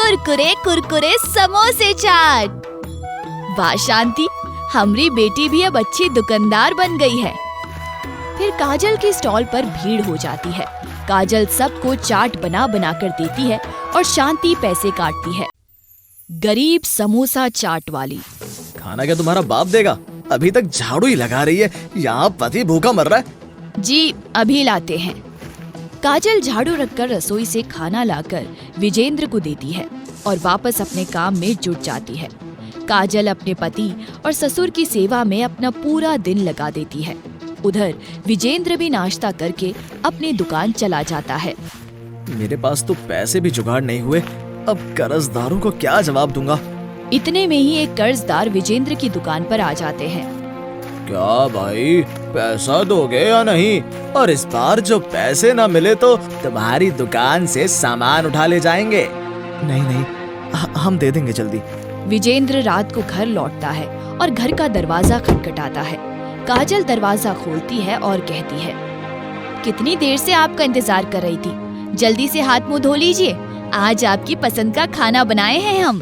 कुरकुरे कुरकुरे समोसे चाट। वाह शांति, हमारी बेटी भी अब अच्छी दुकानदार बन गई है। फिर काजल की स्टॉल पर भीड़ हो जाती है। काजल सबको चाट बना बना कर देती है और शांति पैसे काटती है। गरीब समोसा चाट वाली। खाना क्या तुम्हारा बाप देगा? अभी तक झाड़ू ही लगा रही है, यहाँ पति भूखा मर रहा है। जी अभी लाते हैं। काजल झाड़ू रखकर रसोई से खाना लाकर विजेंद्र को देती है और वापस अपने काम में जुट जाती है। काजल अपने पति और ससुर की सेवा में अपना पूरा दिन लगा देती है। उधर विजेंद्र भी नाश्ता करके अपनी दुकान चला जाता है। मेरे पास तो पैसे भी जुगाड़ नहीं हुए, अब कर्जदारों को क्या जवाब दूंगा। इतने में ही एक कर्जदार विजेंद्र की दुकान पर आ जाते हैं। क्या भाई, पैसा दोगे या नहीं? और इस बार जो पैसे न मिले तो तुम्हारी दुकान से सामान उठा ले जाएंगे। नहीं नहीं, हम दे देंगे जल्दी। विजेंद्र रात को घर लौटता है और घर का दरवाजा खटखटाता है। काजल दरवाजा खोलती है और कहती है, कितनी देर से आपका इंतजार कर रही थी, जल्दी से हाथ मुंह धो लीजिए, आज आपकी पसंद का खाना बनाए हैं हम।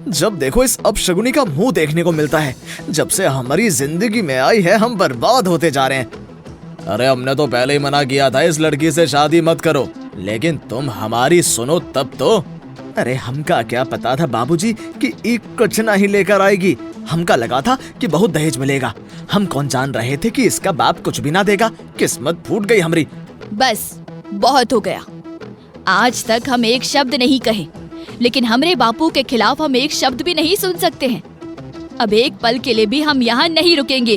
जब देखो इस अपशगुनी का मुंह देखने को मिलता है। जब से हमारी जिंदगी में आई है हम बर्बाद होते जा रहे हैं। अरे हमने तो पहले ही मना किया था इस लड़की से शादी मत करो, लेकिन तुम हमारी सुनो तब तो। अरे हमका क्या पता था बाबूजी कि एक कुछ नहीं लेकर आएगी। हमका लगा था कि बहुत दहेज मिलेगा। हम कौन जान रहे थे कि इसका बाप कुछ भी ना देगा। किस्मत फूट गई हमारी। बस बहुत हो गया। आज तक हम एक शब्द नहीं कहे, लेकिन हमरे बापू के खिलाफ हम एक शब्द भी नहीं सुन सकते हैं। अब एक पल के लिए भी हम यहाँ नहीं रुकेंगे।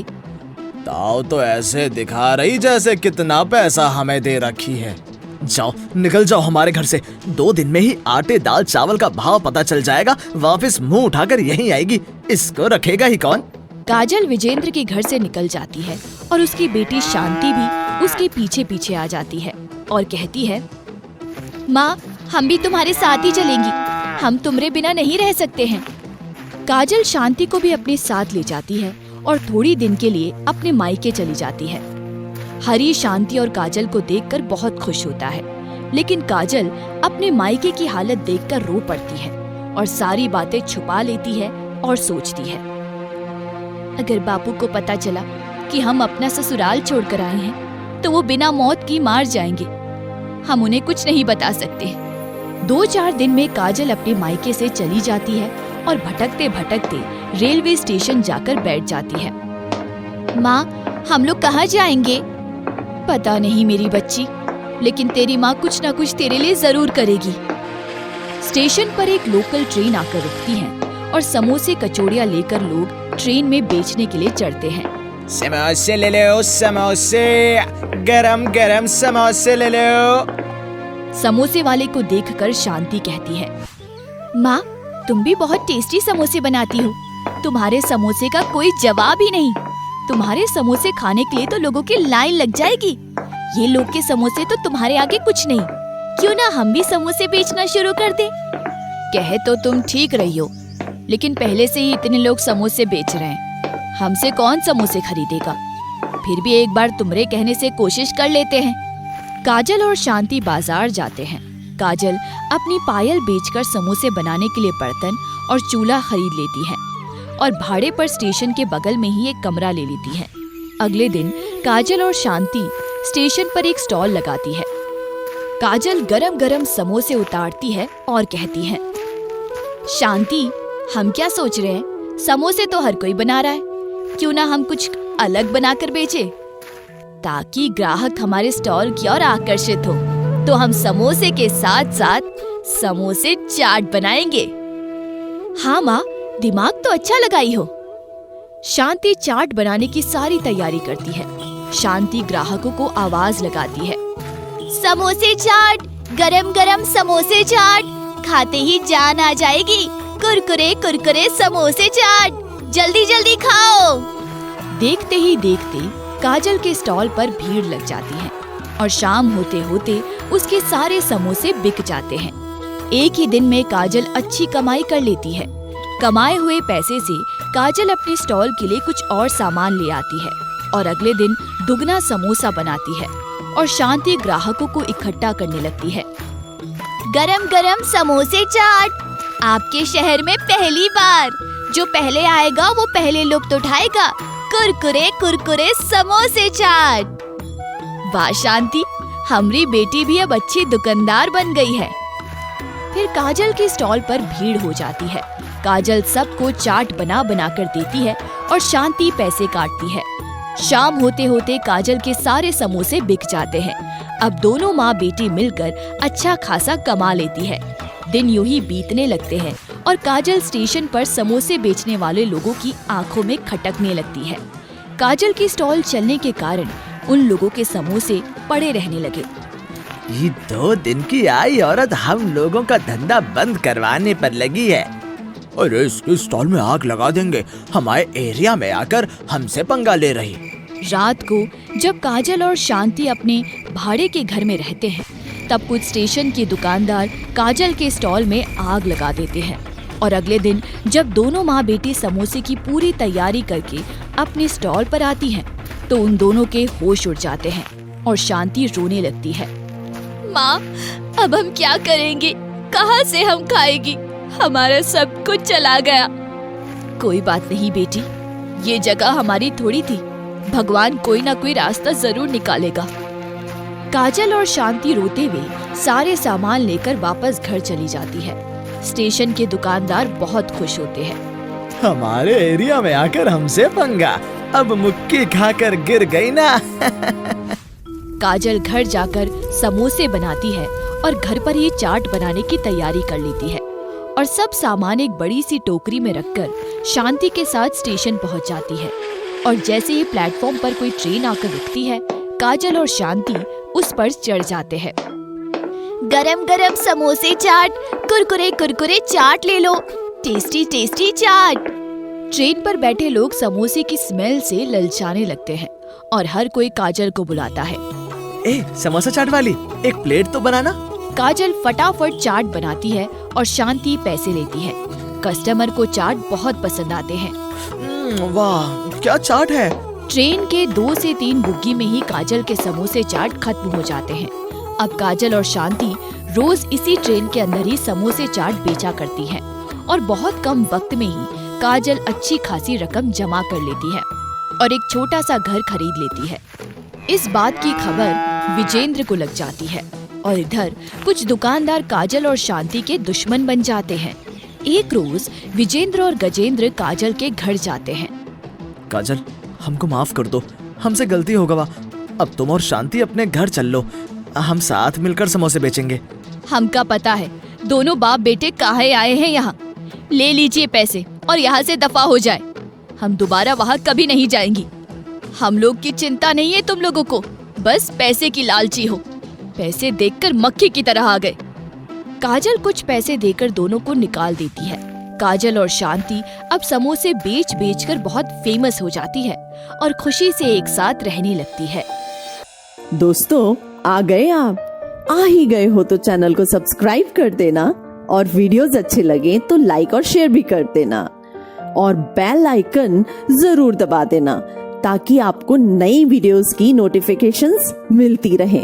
ताऊ तो ऐसे दिखा रही जैसे कितना पैसा हमें दे रखी है। जाओ निकल जाओ हमारे घर से। 2 दिन में ही आटे दाल चावल का भाव पता चल जाएगा। वापस मुंह उठाकर यहीं आएगी, इसको रखेगा ही कौन। काजल विजेंद्र के घर से निकल जाती है और उसकी बेटी शांति भी उसके पीछे पीछे आ जाती है और कहती है, माँ हम भी तुम्हारे साथ ही चलेंगी, हम तुम्हारे बिना नहीं रह सकते हैं। काजल शांति को भी अपने साथ ले जाती है और थोड़ी दिन के लिए अपने मायके चली जाती है। हरी शांति और काजल को देखकर बहुत खुश होता है, लेकिन काजल अपने मायके की हालत देखकर रो पड़ती है और सारी बातें छुपा लेती है और सोचती है, अगर बापू को पता चला कि हम अपना ससुराल छोड़कर आए हैं तो वो बिना मौत की मार जाएंगे। हम उन्हें कुछ नहीं बता सकते। 2-4 दिन में काजल अपने मायके से चली जाती है और भटकते भटकते रेलवे स्टेशन जाकर बैठ जाती है। माँ हम लोग कहाँ जाएंगे? पता नहीं मेरी बच्ची, लेकिन तेरी माँ कुछ ना कुछ तेरे लिए जरूर करेगी। स्टेशन पर एक लोकल ट्रेन आकर रुकती है और समोसे कचौड़ियाँ लेकर लोग ट्रेन में बेचने के लिए चढ़ते हैं। समोसे ले लो, समोसे, गरम गरम समोसे ले लो। समोसे वाले को देखकर शांति कहती है, माँ तुम भी बहुत टेस्टी समोसे बनाती हो, तुम्हारे समोसे का कोई जवाब ही नहीं। तुम्हारे समोसे खाने के लिए तो लोगों की लाइन लग जाएगी। ये लोग के समोसे तो तुम्हारे आगे कुछ नहीं। क्यों ना हम भी समोसे बेचना शुरू कर दें? कहे तो तुम ठीक रही हो, लेकिन पहले से ही इतने लोग समोसे बेच रहे हैं, हमसे कौन समोसे खरीदेगा? फिर भी एक बार तुम्हारे कहने से कोशिश कर लेते हैं। काजल और शांति बाजार जाते हैं। काजल अपनी पायल बेचकर समोसे बनाने के लिए बर्तन और चूल्हा खरीद लेती है और भाड़े पर स्टेशन के बगल में ही एक कमरा ले लेती है। अगले दिन काजल और शांति स्टेशन पर एक स्टॉल लगाती है। काजल गरम गरम समोसे उतारती है और कहती है, शांति हम क्या सोच रहे हैं, समोसे तो हर कोई बना रहा है, क्यों ना हम कुछ अलग बनाकर बेचे, ताकि ग्राहक हमारे स्टॉल की ओर आकर्षित हो। तो हम समोसे के साथ साथ समोसे चाट बनाएंगे। हाँ माँ, दिमाग तो अच्छा लगाई हो। शांति चाट बनाने की सारी तैयारी करती है। शांति ग्राहकों को आवाज लगाती है, समोसे चाट, गरम गरम समोसे चाट, खाते ही जान आ जाएगी। कुरकुरे कुरकुरे समोसे चाट, जल्दी जल्दी खाओ। देखते ही देखते काजल के स्टॉल पर भीड़ लग जाती है और शाम होते होते उसके सारे समोसे बिक जाते हैं। एक ही दिन में काजल अच्छी कमाई कर लेती है। कमाए हुए पैसे से काजल अपने स्टॉल के लिए कुछ और सामान ले आती है और अगले दिन दुगना समोसा बनाती है और शांति ग्राहकों को इकट्ठा करने लगती है। गरम गरम समोसे चाट, आपके शहर में पहली बार। जो पहले आएगा वो पहले लुत्फ उठाएगा। कुरकुरे कुरकुरे समोसे चाट। वाह शांति, हमारी बेटी भी अब अच्छी दुकानदार बन गई है। फिर काजल के स्टॉल पर भीड़ हो जाती है। काजल सबको चाट बना बना कर देती है और शांति पैसे काटती है। शाम होते होते काजल के सारे समोसे बिक जाते हैं। अब दोनों माँ बेटी मिलकर अच्छा खासा कमा लेती है। दिन यूं ही बीतने लगते हैं और काजल स्टेशन पर समोसे बेचने वाले लोगों की आंखों में खटकने लगती है। काजल की स्टॉल चलने के कारण उन लोगों के समोसे पड़े रहने लगे। ये 2 दिन की आई औरत हम लोगों का धंधा बंद करवाने पर लगी है। अरे इसके स्टॉल में आग लगा देंगे, हमारे एरिया में आकर हमसे पंगा ले रही। रात को जब काजल और शांति अपने भाड़े के घर में रहते हैं, तब कुछ स्टेशन के दुकानदार काजल के स्टॉल में आग लगा देते हैं। और अगले दिन जब दोनों माँ बेटी समोसे की पूरी तैयारी करके अपने स्टॉल पर आती हैं, तो उन दोनों के होश उड़ जाते हैं और शांति रोने लगती है। माँ, अब हम क्या करेंगे? कहाँ से हम खाएगी? हमारा सब कुछ चला गया। कोई बात नहीं बेटी, ये जगह हमारी थोड़ी थी। भगवान कोई ना कोई रास्ता जरूर निकालेगा। काजल और शांति रोते हुए सारे सामान लेकर वापस घर चली जाती है। स्टेशन के दुकानदार बहुत खुश होते हैं। हमारे एरिया में आकर हमसे पंगा, अब मुक्की खाकर गिर गई ना। काजल घर जाकर समोसे बनाती है और घर पर ही चाट बनाने की तैयारी कर लेती है और सब सामान एक बड़ी सी टोकरी में रखकर शांति के साथ स्टेशन पहुंच जाती है। और जैसे ही प्लेटफॉर्म पर कोई ट्रेन आकर रुकती है, काजल और शांति उस पर चढ़ जाते हैं। गरम गरम समोसे चाट, कुरकुरे कुरकुरे चाट ले लो, टेस्टी टेस्टी चाट। ट्रेन पर बैठे लोग समोसे की स्मेल से ललचाने लगते हैं और हर कोई काजल को बुलाता है। ए, समोसा चाट वाली, एक प्लेट तो बनाना। काजल फटाफट चाट बनाती है और शांति पैसे लेती है। कस्टमर को चाट बहुत पसंद आते हैं। वाह, क्या चाट है। ट्रेन के 2 से 3 बुग्गी में ही काजल के समोसे चाट खत्म हो जाते हैं। अब काजल और शांति रोज इसी ट्रेन के अंदर ही समोसे चाट बेचा करती हैं और बहुत कम वक्त में ही काजल अच्छी खासी रकम जमा कर लेती है और एक छोटा सा घर खरीद लेती है। इस बात की खबर विजेंद्र को लग जाती है और इधर कुछ दुकानदार काजल और शांति के दुश्मन बन जाते हैं। एक रोज विजेंद्र और गजेंद्र काजल के घर जाते हैं। काजल, हमको माफ कर दो, हमसे गलती हो गवा। अब तुम और शांति अपने घर चल लो, हम साथ मिलकर समोसे बेचेंगे। हमका पता है दोनों बाप बेटे काहे आए हैं यहाँ। ले लीजिए पैसे और यहाँ से दफा हो जाए। हम दोबारा वहाँ कभी नहीं जाएंगी। हम लोग की चिंता नहीं है तुम लोगों को, बस पैसे की लालची हो। पैसे देखकर मक्खी की तरह आ गए। काजल कुछ पैसे देकर दोनों को निकाल देती है। काजल और शांति अब समोसे बेच बेच कर बहुत फेमस हो जाती है और खुशी से एक साथ रहने लगती है। दोस्तों, आ गए आप? आ ही गए हो तो चैनल को सब्सक्राइब कर देना और वीडियोस अच्छे लगे तो लाइक और शेयर भी कर देना और बेल आइकन जरूर दबा देना ताकि आपको नई वीडियोस की नोटिफिकेशंस मिलती रहें।